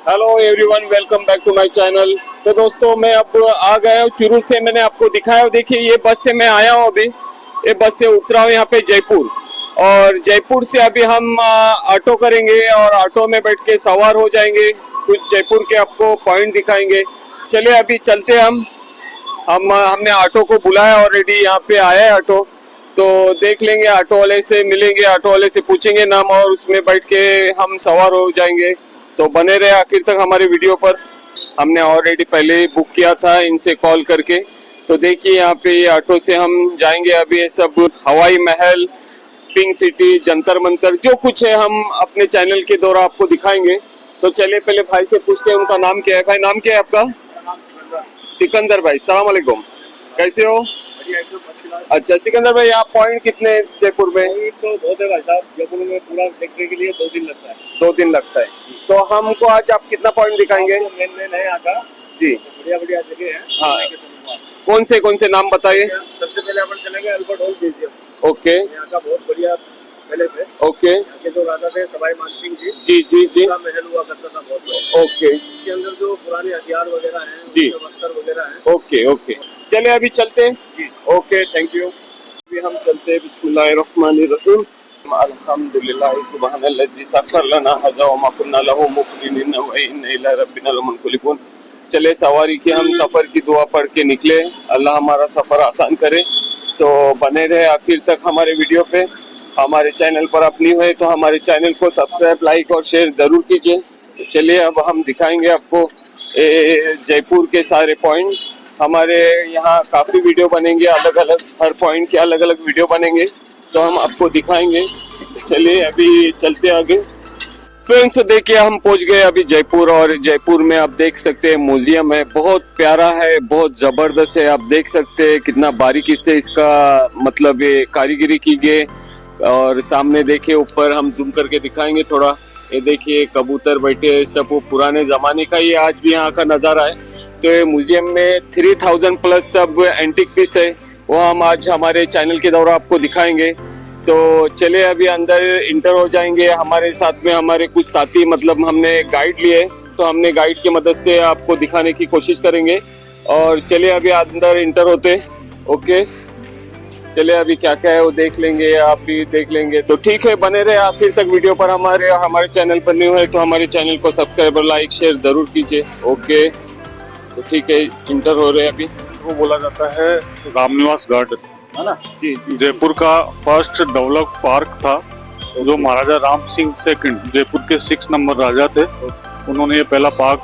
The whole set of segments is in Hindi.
Hello everyone, welcome back to my channel. तो दोस्तों, मैं अब आ गया हूँ चुरू से। मैंने आपको दिखाया, देखिए ये बस से मैं आया हूँ अभी। ये बस से उतरा हूँ यहाँ पे जयपुर, और जयपुर से अभी हम ऑटो करेंगे और ऑटो में बैठ के सवार हो जाएंगे। कुछ जयपुर के आपको पॉइंट दिखाएंगे। चलिए अभी चलते हैं हमने ऑटो को बुलाया, ऑलरेडी यहाँ पे आया है ऑटो। तो देख लेंगे, ऑटो वाले से मिलेंगे, ऑटो वाले से पूछेंगे नाम और उसमें बैठ के हम सवार हो जाएंगे। तो बने रहे आखिर तक हमारे वीडियो पर। हमने ऑलरेडी पहले ही बुक किया था इनसे कॉल करके। तो देखिए यहाँ पे ये ऑटो से हम जाएंगे अभी। ये सब हवाई महल, पिंक सिटी, जंतर मंतर, जो कुछ है हम अपने चैनल के द्वारा आपको दिखाएंगे। तो चलिए पहले भाई से पूछते हैं उनका नाम क्या है। भाई नाम क्या है आपका? सिकंदर भाई, सलाम अलैकुम, कैसे हो? अच्छा सिकंदर भाई, आप पॉइंट कितने जयपुर में? तो बहुत है भाई साहब, जयपुर में पूरा देखने के लिए 2 दिन लगता है। 2 दिन लगता है। तो हमको आज आप कितना पॉइंट दिखाएंगे? मेन है यहाँ का जी, बढ़िया बढ़िया जगह है। हाँ, कौन से नाम बताइए? सबसे पहले अपन चलेंगे अल्बर्ट हॉल म्यूजियम। ओके, यहाँ का बहुत बढ़िया पैलेस है। ओके, यहाँ के जो राजा थे सवाई मानसिंह जी, जी जी जी, उनका महल हुआ करता था बहुत बड़ा। ओके, इसके अंदर जो पुराने हथियार वगैरह हैं, जी, वस्त्र वगैरह हैं। ओके ओके, चलिए अभी चलते हैं। Okay, thank you. अभी हम चलते हैं। बिस्मिल्लाहिर्रहमानिर्रहीम। अल्हम्दुलिल्लाह सुब्हानल्लज़ी सख्खर लना हज़ा व मा कुन्ना लहू मुक़रिनीन व इन्ना इला रब्बिना लमुनक़लिबून। चले सवारी की हम सफ़र की दुआ पढ़ के निकले। अल्लाह हमारा सफ़र आसान करे। तो बने रहे आखिर तक हमारे वीडियो पे। हमारे चैनल पर आप न्यू है तो हमारे चैनल को सब्सक्राइब, लाइक और शेयर ज़रूर कीजिए। तो चलिए अब हम दिखाएंगे आपको जयपुर के सारे पॉइंट। हमारे यहाँ काफ़ी वीडियो बनेंगे, अलग अलग, हर पॉइंट के अलग अलग वीडियो बनेंगे, तो हम आपको दिखाएंगे। चलिए अभी चलते आगे। फ्रेंड्स देखिए, हम पहुंच गए अभी जयपुर, और जयपुर में आप देख सकते हैं म्यूजियम है, बहुत प्यारा है, बहुत ज़बरदस्त है। आप देख सकते हैं कितना बारीकी से इसका मतलब ये कारीगरी की गई। और सामने देखिए, ऊपर हम जूम करके दिखाएंगे थोड़ा। ये देखिए कबूतर बैठे हैं, सब वो पुराने ज़माने का ये आज भी यहाँ का नज़ारा है। तो ये म्यूजियम में 3000 प्लस सब एंटीक पीस है, वो हम आज हमारे चैनल के द्वारा आपको दिखाएंगे। तो चलिए अभी अंदर इंटर हो जाएंगे। हमारे साथ में हमारे कुछ साथी, मतलब हमने गाइड लिए, तो हमने गाइड की मदद से आपको दिखाने की कोशिश करेंगे। और चलिए अभी अंदर इंटर होते। ओके, चलिए अभी क्या क्या है वो देख लेंगे, आप भी देख लेंगे। तो ठीक है, बने रहे आखिर तक वीडियो पर। हमारे चैनल पर न्यू है तो हमारे चैनल को सब्सक्राइब और लाइक शेयर जरूर कीजिए। ओके, तो ठीक है, इंटर हो रहे हैं अभी। वो बोला जाता है रामनिवास गार्डन, है ना? जी, जयपुर का फर्स्ट डेवलप पार्क था, जो महाराजा राम सिंह सेकंड, जयपुर के 6 नंबर राजा थे। उन्होंने ये पहला पार्क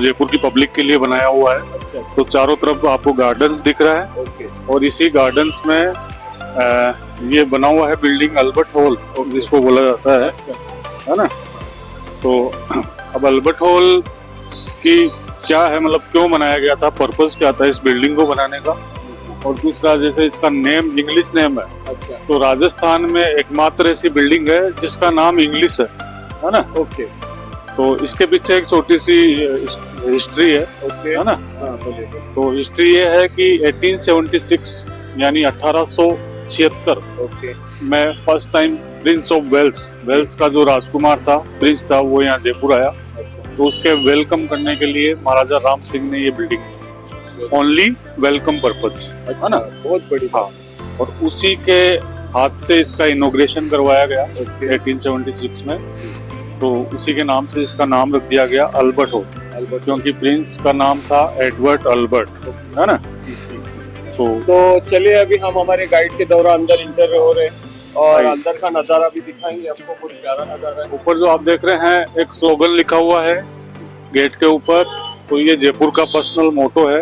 जयपुर की पब्लिक के लिए बनाया हुआ है। अच्छा, तो चारों तरफ आपको गार्डन्स दिख रहा है, ओके, और इसी गार्डन्स में ये बना हुआ है बिल्डिंग अल्बर्ट हॉल, जिसको बोला जाता है ना? तो अब अल्बर्ट हॉल की क्या है, मतलब क्यों बनाया गया था, पर्पस क्या था इस बिल्डिंग को बनाने का, और दूसरा जैसे इसका नेम इंग्लिश नेम है। अच्छा, तो राजस्थान में एकमात्र ऐसी बिल्डिंग है जिसका नाम इंग्लिश है ना? ओके, तो इसके पीछे एक छोटी सी हिस्ट्री है, ओके, है ना? हाँ बोलिए। तो हिस्ट्री ये है कि 1876 यानी 1876 ओके, में first time prince of Wales का जो राजकुमार था, प्रिंस था, वो यहाँ जयपुर आया। अच्छा, तो उसके वेलकम करने के लिए महाराजा राम सिंह ने ये बिल्डिंग ओनली वेलकम पर्पज, है ना? बहुत बड़ी। हाँ, और उसी के हाथ से इसका इनॉग्रेशन करवाया गया 1876 में। तो उसी के नाम से इसका नाम रख दिया गया अल्बर्ट हॉल, क्योंकि प्रिंस का नाम था एडवर्ड अल्बर्ट, है ना? तो चलिए अभी हम हमारे गाइड के दौरान अंदर इंटर हो रहे हैं और अंदर का नजारा भी दिखाएंगे आपको। बहुत प्यारा नजारा है। ऊपर जो आप देख रहे हैं एक स्लोगन लिखा हुआ है गेट के ऊपर, तो ये जयपुर का पर्सनल मोटो है,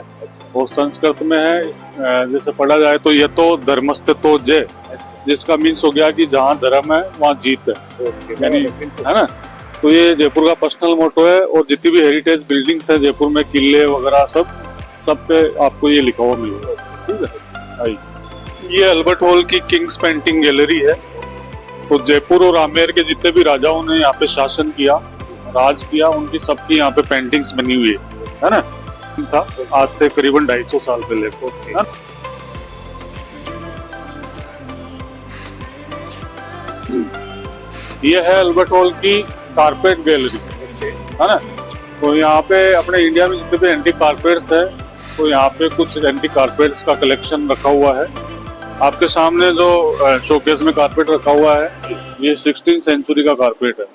और संस्कृत में है। जैसे पढ़ा जाए तो ये तो धर्मस्थ तो जय, जिसका मीन्स हो गया कि जहाँ धर्म है वहाँ जीत है, यानी, है ना? तो ये जयपुर का पर्सनल मोटो है। और जितनी भी हेरिटेज बिल्डिंग्स है जयपुर में, किले वगैरह, सब पे आपको ये लिखा हुआ मिलेगा। ठीक है, ये अल्बर्ट हॉल की किंग्स पेंटिंग गैलरी है। तो जयपुर और आमेर के जितने भी राजाओं ने यहाँ पे शासन किया, राज किया, उनकी सबकी यहाँ पे पेंटिंग्स बनी हुई है ना? था आज से करीबन 250 साल पहले। ये है अल्बर्ट हॉल की कारपेट गैलरी, है ना? तो यहाँ पे अपने इंडिया में जितने भी एंटी कारपेट्स है, तो यहाँ पे कुछ एंटी कारपेट्स का कलेक्शन रखा हुआ है। आपके सामने जो शोकेस में कारपेट रखा हुआ है, ये 16वीं सेंचुरी का कारपेट है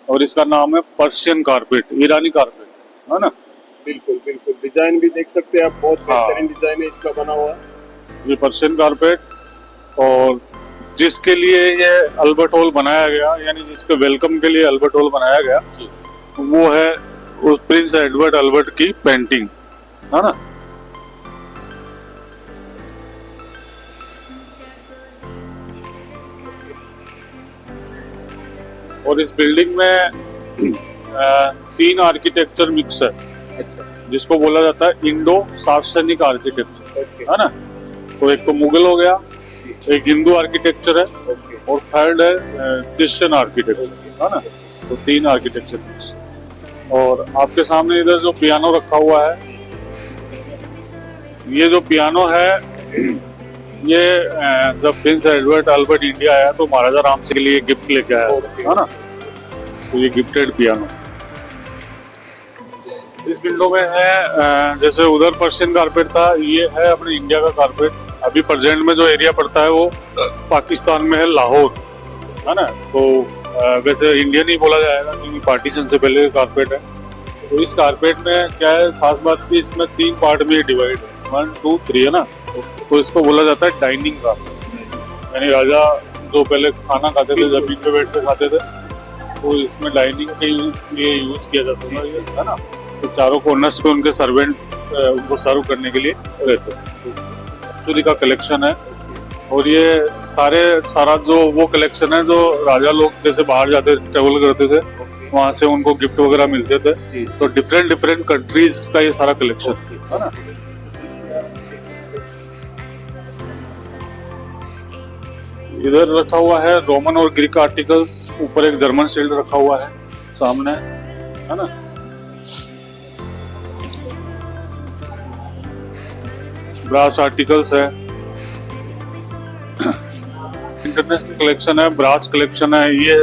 और इसका नाम है पर्शियन कारपेट, ईरानी कारपेट, है ना। बिल्कुल बिल्कुल, डिजाइन भी देख सकते हैं आप, बहुत हाँ। बेहतरीन डिजाइन है इसका बना हुआ। ये पर्शियन कारपेट, और जिसके लिए ये अल्बर्ट हॉल बनाया गया, यानी जिसके वेलकम के लिए अल्बर्ट हॉल बनाया गया, वो है प्रिंस एडवर्ड अल्बर्ट की पेंटिंग, है ना। और इस बिल्डिंग में 3 आर्किटेक्चर मिक्स है, अच्छा, जिसको बोला जाता है इंडो सार्सनिक आर्किटेक्चर, ओके है ना। तो एक तो मुगल हो गया, एक हिंदू आर्किटेक्चर है, ओके और थर्ड है क्रिश्चियन आर्किटेक्चर, है ना। तो 3 आर्किटेक्चर मिक्स। और आपके सामने इधर जो पियानो रखा हुआ है, ये जो पियानो है, ये जब प्रिंस एडवर्ड अल्बर्ट इंडिया आया तो महाराजा राम सिंह के लिए गिफ्ट लेके आया, है ना। तो ये गिफ्टेड पियानो इस विंडो में है। जैसे उधर पर्शियन कारपेट था, ये है अपने इंडिया का कारपेट। अभी प्रेजेंट में जो एरिया पड़ता है वो पाकिस्तान में है, लाहौर, है ना। तो वैसे इंडियन ही बोला जाएगा क्योंकि पार्टीशन से पहले कारपेट है। तो इस कारपेट में क्या है खास बात की, इसमें 3 पार्ट में डिवाइड है, 1 2 3, है ना। तो इसको बोला जाता है डाइनिंग कारपेट, यानी राजा जो पहले खाना खाते थे जमीन पे बैठ के खाते थे, तो इसमें डाइनिंग के लिए यूज किया जाता था, है ना। तो चारों कॉर्नर्स पे उनके सर्वेंट उनको सर्व करने के लिए रहते हैं। एक्चुअली का कलेक्शन है, और ये सारा जो वो कलेक्शन है जो राजा लोग जैसे बाहर जाते ट्रेवल करते थे, वहाँ से उनको गिफ्ट वगैरह मिलते थे। तो डिफरेंट कंट्रीज का ये सारा कलेक्शन है ना। इधर रखा हुआ है रोमन और ग्रीक आर्टिकल्स, ऊपर एक जर्मन शील्ड रखा हुआ है सामने, है ना। ब्रास आर्टिकल्स है, इंटरनेशनल कलेक्शन है, ब्रास कलेक्शन है। ये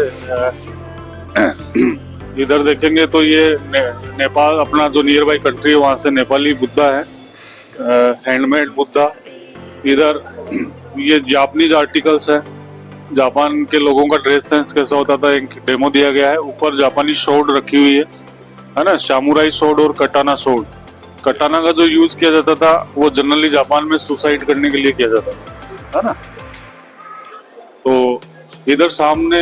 इधर देखेंगे तो ये नेपाल, अपना जो नियर बाई कंट्री है वहां से नेपाली बुद्धा है, हैंडमेड बुद्धा। इधर ये जापानीज आर्टिकल्स है, जापान के लोगों का ड्रेस सेंस कैसा होता था एक डेमो दिया गया है। ऊपर जापानी शोर्ड रखी हुई है ना, सामुराई शोर्ड और कटाना शोर्ड। कटाना का जो यूज किया जाता था वो जनरली जापान में सुसाइड करने के लिए किया जाता था, है ना। तो इधर सामने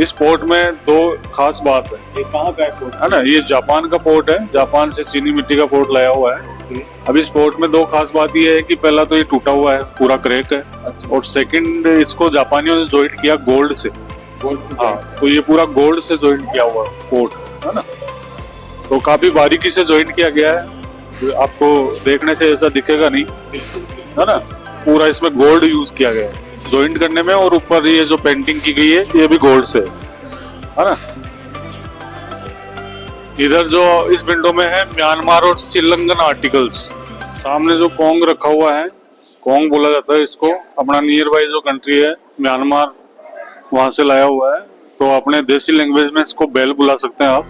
इस पोर्ट में 2 खास बात है। ये कहाँ का है पोर्ट? है ना, ये जापान का पोर्ट है, जापान से चीनी मिट्टी का पोर्ट लाया हुआ है। अब इस पोर्ट में 2 खास बात ये है कि पहला तो ये टूटा हुआ है, पूरा क्रैक है, और सेकंड इसको जापानियों ने जॉइंट किया गोल्ड से। हाँ, तो ये पूरा गोल्ड से जॉइंट किया हुआ पोर्ट, है ना। तो काफी बारीकी से जॉइंट किया गया है, आपको देखने से ऐसा दिखेगा नहीं, है ना। पूरा इसमें गोल्ड यूज किया गया है जॉइंट करने में, और ऊपर ये जो पेंटिंग की गई है ये भी गोल्ड से, है ना। इधर जो इस विंडो में है म्यांमार और श्रीलंकन आर्टिकल्स। सामने जो कोंग रखा हुआ है, कोंग बोला जाता है इसको, अपना नियर बाई जो कंट्री है म्यांमार, वहां से लाया हुआ है। तो अपने देसी लैंग्वेज में इसको बेल बुला सकते हैं आप।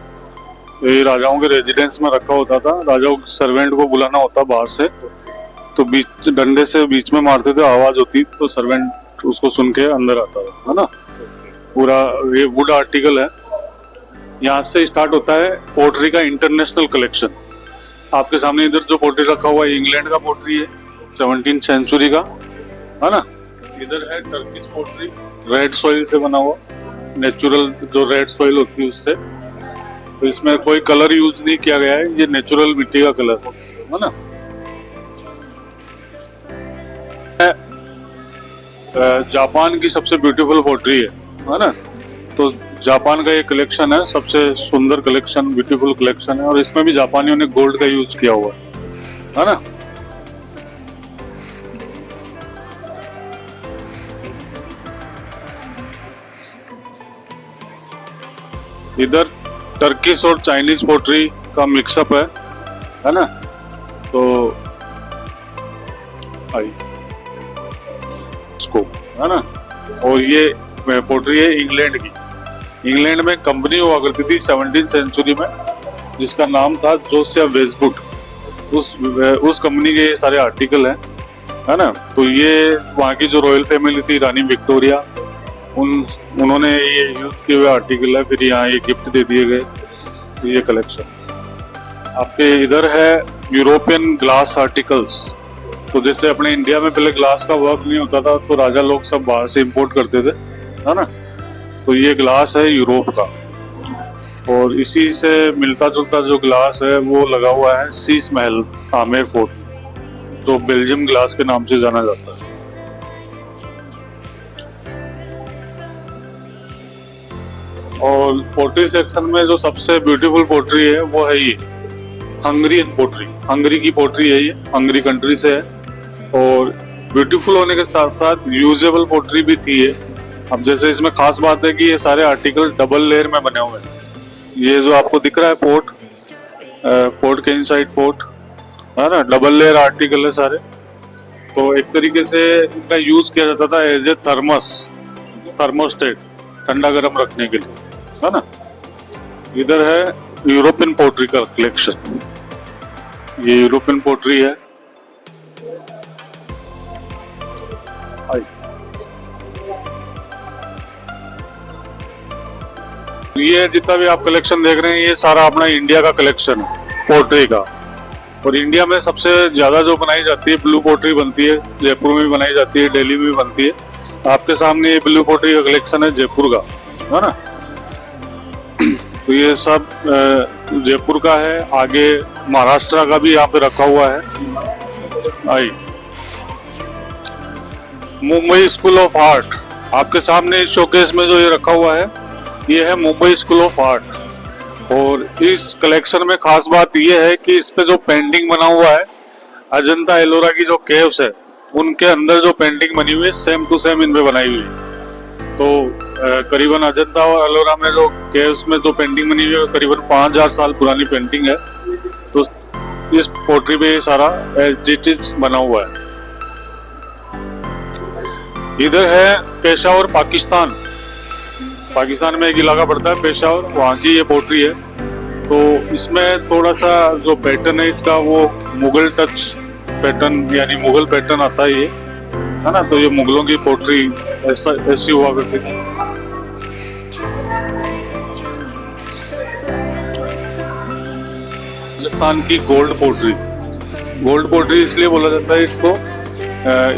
ये राजाओं के रेजिडेंस में रखा होता था, राजाओं के सर्वेंट को बुलाना होता बाहर से, तो बीच डंडे से बीच में मारते थे, आवाज होती तो सर्वेंट उसको सुन के अंदर आता है ना। पूरा ये वुड आर्टिकल है। यहाँ से स्टार्ट होता है पोट्री का इंटरनेशनल कलेक्शन। आपके सामने इधर जो पोट्री रखा हुआ है इंग्लैंड का पोट्री है, 17वीं सेंचुरी का, है ना। इधर है टर्किश पोट्री, रेड सॉइल से बना हुआ, नेचुरल जो रेड सॉइल होती है उससे। तो इसमें कोई कलर यूज नहीं किया गया है, ये नेचुरल मिट्टी का कलर है ना। जापान की सबसे ब्यूटीफुल पोट्री है ना। तो जापान का ये कलेक्शन है, सबसे सुंदर कलेक्शन, ब्यूटीफुल कलेक्शन है, और इसमें भी जापानियों ने गोल्ड का यूज किया हुआ है ना। इधर टर्किश और चाइनीज पोट्री का मिक्सअप है ना। तो आई इसको, है ना। और ये पोट्री है इंग्लैंड की। इंग्लैंड में कंपनी हुआ करती थी 17वीं सेंचुरी में, जिसका नाम था जोसिया वेस्टवुड। उस कंपनी के ये सारे आर्टिकल हैं, है ना। तो ये वहाँ की जो रॉयल फैमिली थी, रानी विक्टोरिया, उन्होंने ये यूज किए हुए आर्टिकल है, फिर यहाँ ये गिफ्ट दे दिए गए। तो ये कलेक्शन आपके इधर है यूरोपियन ग्लास आर्टिकल्स। तो जैसे अपने इंडिया में पहले ग्लास का वर्क नहीं होता था, तो राजा लोग सब बाहर से इंपोर्ट करते थे, है ना। तो ये ग्लास है यूरोप का, और इसी से मिलता जुलता जो ग्लास है वो लगा हुआ है शीश महल आमेर फोर्ट, जो बेल्जियम ग्लास के नाम से जाना जाता है। और पोट्री सेक्शन में जो सबसे ब्यूटीफुल पोट्री है वो है ये हंगरियन पोट्री। हंगरी की पोट्री है, ये हंगरी कंट्री से है, और ब्यूटीफुल होने के साथ साथ यूजेबल पोट्री भी थी ये। अब जैसे इसमें खास बात है कि ये सारे आर्टिकल डबल लेयर में बने हुए हैं। ये जो आपको दिख रहा है पोर्ट के इनसाइड पोर्ट, है ना, डबल लेयर आर्टिकल है सारे। तो एक तरीके से इनका यूज किया जाता था एज ए थर्मोस्टेट, ठंडा गर्म रखने के लिए, है ना। इधर है यूरोपियन पोट्री का कलेक्शन। ये यूरोपियन पोट्री है। ये जितना भी आप कलेक्शन देख रहे हैं ये सारा अपना इंडिया का कलेक्शन है पोट्री का। और इंडिया में सबसे ज्यादा जो बनाई जाती है ब्लू पोट्री बनती है, जयपुर में भी बनाई जाती है, दिल्ली में भी बनती है। आपके सामने ये ब्लू पोट्री का कलेक्शन है जयपुर का, है ना। तो ये सब जयपुर का है। आगे महाराष्ट्र का भी यहाँ पे रखा हुआ है। आई मुंबई स्कूल ऑफ आर्ट, आपके सामने इस शोकेस में जो ये रखा हुआ है ये है मुंबई स्कूल ऑफ आर्ट। और इस कलेक्शन में खास बात ये है कि इस पे जो पेंटिंग बना हुआ है अजंता एलोरा की जो केव्स है उनके अंदर जो पेंटिंग बनी हुई है सेम टू सेम इन पे बनाई हुई है। तो करीबन अजंता और एलोरा में जो केव्स में जो पेंटिंग बनी हुई है करीबन 5000 साल पुरानी पेंटिंग है। तो इस पोट्री पे ये सारा एज इट इज बना हुआ है। इधर है पेशावर पाकिस्तान में एक इलाका पड़ता है पेशावर, वहाँ की ये पोट्री है। तो इसमें थोड़ा सा जो पैटर्न है इसका वो मुगल टच पैटर्न, यानी मुगल पैटर्न आता है ये, है ना। तो ये मुगलों की पोट्री ऐसी हुआ करती थी। राजस्थान की गोल्ड पोट्री इसलिए बोला जाता है इसको,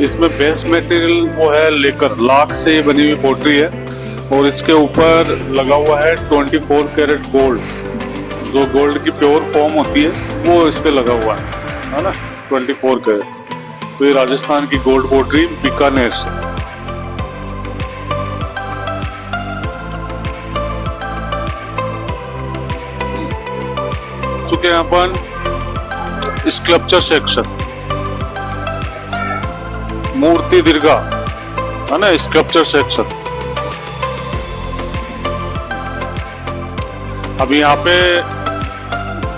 इसमें बेस मटेरियल वो है लेकर, लाख से ये बनी हुई पोट्री है। और इसके ऊपर लगा हुआ है 24 कैरेट गोल्ड, जो गोल्ड की प्योर फॉर्म होती है वो इस पे लगा हुआ है ना, 24 कैरेट। तो ये राजस्थान की गोल्ड पोट्री बीकानेर से। चुके हैं अपन स्कल्पचर सेक्शन, मूर्ति दीर्घा, है ना, स्कल्पचर सेक्शन। अभी यहाँ पे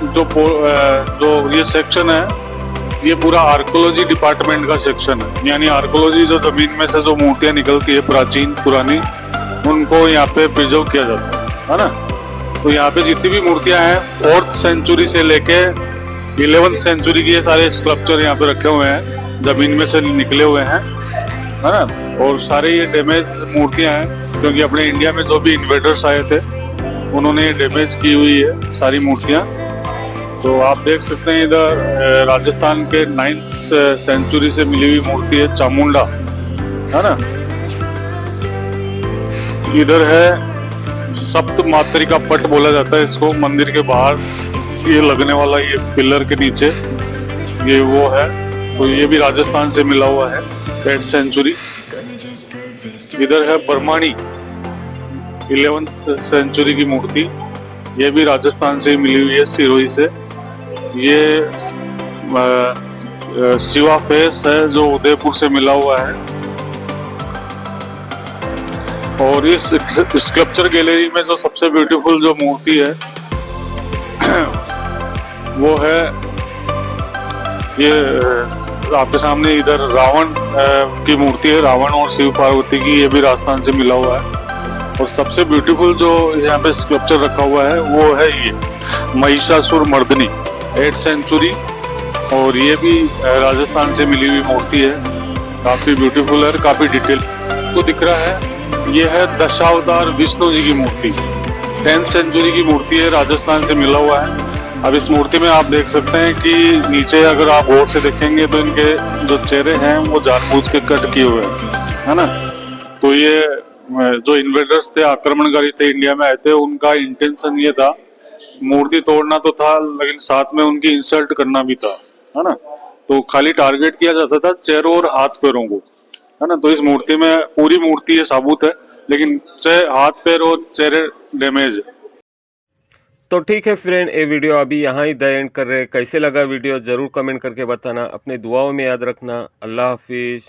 जो ये सेक्शन है ये पूरा आर्कोलॉजी डिपार्टमेंट का सेक्शन है। यानी आर्कोलॉजी, जो जमीन में से जो मूर्तियां निकलती है प्राचीन पुरानी, उनको यहाँ पे प्रिजर्व किया जाता है ना। तो यहाँ पे जितनी भी मूर्तियां हैं 4th सेंचुरी से लेके 11th सेंचुरी की ये सारे स्कल्पचर यहाँ पे रखे हुए हैं, जमीन में से निकले हुए हैं, है ना। और सारे ये डैमेज मूर्तियां हैं क्योंकि अपने इंडिया में जो भी इन्वेडर्स आए थे उन्होंने डैमेज की हुई है सारी मूर्तियां। तो आप देख सकते हैं इधर राजस्थान के 9th सेंचुरी से मिली हुई मूर्ति है चामुंडा, है ना। इधर है सप्त मातृका पट बोला जाता है इसको, मंदिर के बाहर ये लगने वाला ये पिलर के नीचे ये वो है। तो ये भी राजस्थान से मिला हुआ है 8th सेंचुरी। इधर है बर्मानी 11th सेंचुरी की मूर्ति, ये भी राजस्थान से ही मिली हुई है, सिरोही से। ये शिवा फेस है जो उदयपुर से मिला हुआ है। और इस स्कल्पचर गैलरी में जो सबसे ब्यूटीफुल जो मूर्ति है वो है ये आपके सामने इधर रावण की मूर्ति है, रावण और शिव पार्वती की, ये भी राजस्थान से मिला हुआ है। और सबसे ब्यूटीफुल जो यहाँ पे स्कल्पचर रखा हुआ है वो है ये महिषासुर मर्दनी 8th सेंचुरी, और ये भी राजस्थान से मिली हुई मूर्ति है। काफी ब्यूटीफुल है, काफी डिटेल को दिख रहा है। ये है दशावतार विष्णु जी की मूर्ति, 10th सेंचुरी की मूर्ति है, राजस्थान से मिला हुआ है। अब इस मूर्ति में आप देख सकते हैं कि नीचे अगर आप गौर से देखेंगे तो इनके जो चेहरे हैं वो जानबूझ के कट किए हुए हैं, है ना। तो ये जो इन्वेडर्स थे, आक्रमणकारी थे, इंडिया में आए थे, उनका इंटेंशन ये था, मूर्ति तोड़ना तो था लेकिन साथ में उनकी इंसल्ट करना भी था, है ना। तो खाली टारगेट किया जाता था चेहरों और हाथ पैरों को, है ना। तो इस मूर्ति में पूरी मूर्ति ये साबुत है, लेकिन हाथ पैर और चेहरे डैमेज है। तो ठीक है फ्रेंड, ये वीडियो अभी यहाँ ही द एंड कर रहे हैं। कैसे लगा वीडियो ज़रूर कमेंट करके बताना। अपने दुआओं में याद रखना। अल्लाह हाफिज़।